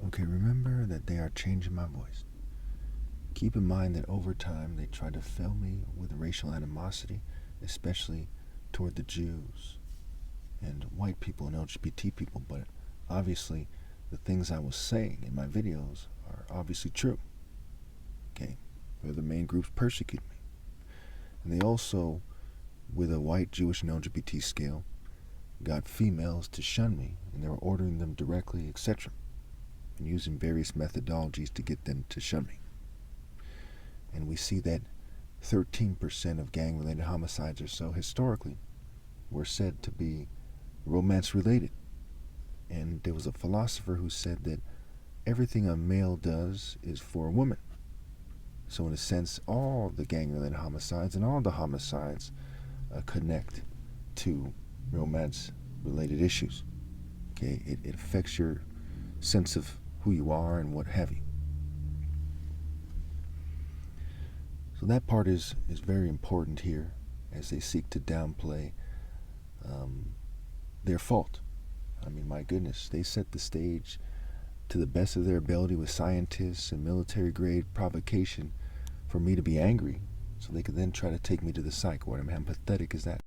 Okay, remember that they are changing my voice. Keep in mind that over time they tried to fill me with racial animosity, especially toward the Jews and white people and LGBT people, but obviously the things I was saying in my videos are obviously true. Okay, they're the main groups persecuting me. And they also, with a white, Jewish, and LGBT scale, got females to shun me, and they were ordering them directly, etc., and using various methodologies to get them to shun me. And we see that 13% of gang-related homicides or so historically were said to be romance-related. And there was a philosopher who said that everything a male does is for a woman. So in a sense, all the gang-related homicides and all the homicides connect to romance-related issues. Okay, it affects your sense of who you are and what have you. So that part is very important here as they seek to downplay their fault. I mean, my goodness, they set the stage to the best of their ability with scientists and military-grade provocation for me to be angry, so they could then try to take me to the psych ward. I mean, how pathetic is that?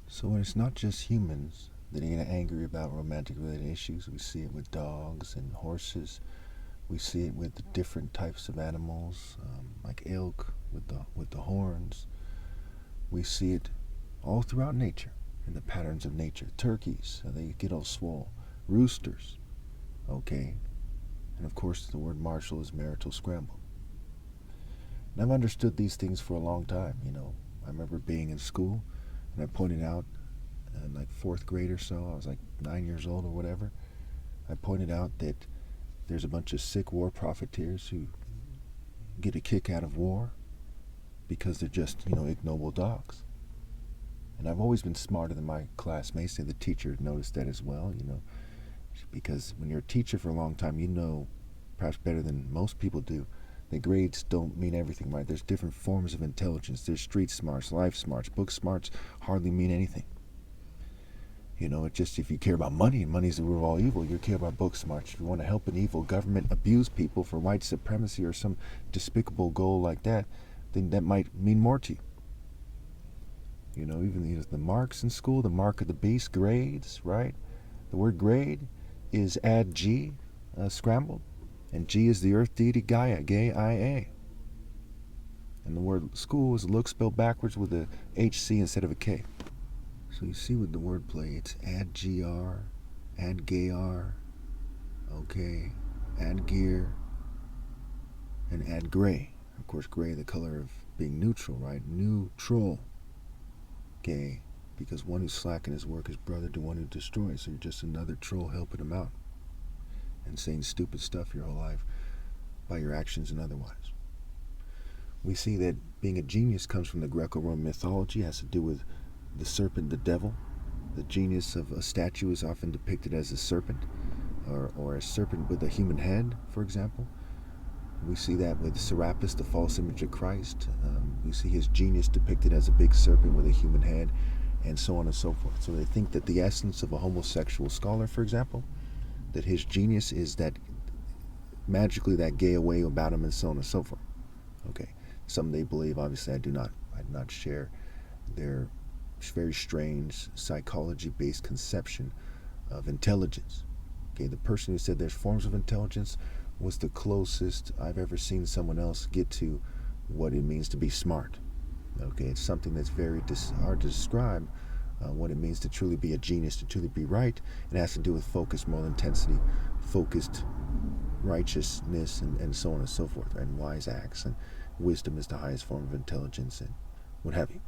So it's not just humans that get angry about romantic-related issues. We see it with dogs and horses. We see it with different types of animals, like elk with the horns. We see it all throughout nature, in the patterns of nature. Turkeys, they get all swole. Roosters, okay. And of course, the word martial is marital scramble. And I've understood these things for a long time, you know. I remember being in school, and I pointed out in like 4th grade or so, I was like 9 years old or whatever, I pointed out that there's a bunch of sick war profiteers who get a kick out of war because they're just, ignoble dogs. And I've always been smarter than my classmates, and the teacher noticed that as well, because when you're a teacher for a long time, you know, perhaps better than most people do, that grades don't mean everything, right? There's different forms of intelligence. There's street smarts, life smarts, book smarts hardly mean anything. It just, if you care about money, and money's the root of all evil, you care about book smarts. If you want to help an evil government abuse people for white supremacy or some despicable goal like that, then that might mean more to you. Even the marks in school, the mark of the beast, grades, right? The word grade is add G, scrambled. And G is the earth deity Gaia, G-A-I-A. And the word school is look spelled backwards with a HC instead of a K. So you see with the wordplay, it's add GR, add GAR, okay, add gear, and add gray. Of course, gray, the color of being neutral, right? Neutral. Okay, because one who's slacking his work is brother to one who destroys. So you're just another troll helping him out and saying stupid stuff your whole life by your actions and otherwise. We see that being a genius comes from the Greco-Roman mythology. It has to do with the serpent, the devil. The genius of a statue is often depicted as a serpent, or a serpent with a human head, for example. We see that with Serapis, the false image of Christ. We see his genius depicted as a big serpent with a human head, and so on and so forth. So they think that the essence of a homosexual scholar, for example, that his genius is that magically that gay way about him, and so on and so forth. Okay, something they believe. Obviously, I do not share their very strange psychology-based conception of intelligence. Okay, the person who said there's forms of intelligence was the closest I've ever seen someone else get to what it means to be smart. Okay, it's something that's very hard to describe, what it means to truly be a genius, to truly be right. It has to do with focused moral intensity, focused righteousness, and so on and so forth, and wise acts, and wisdom is the highest form of intelligence, and what have you.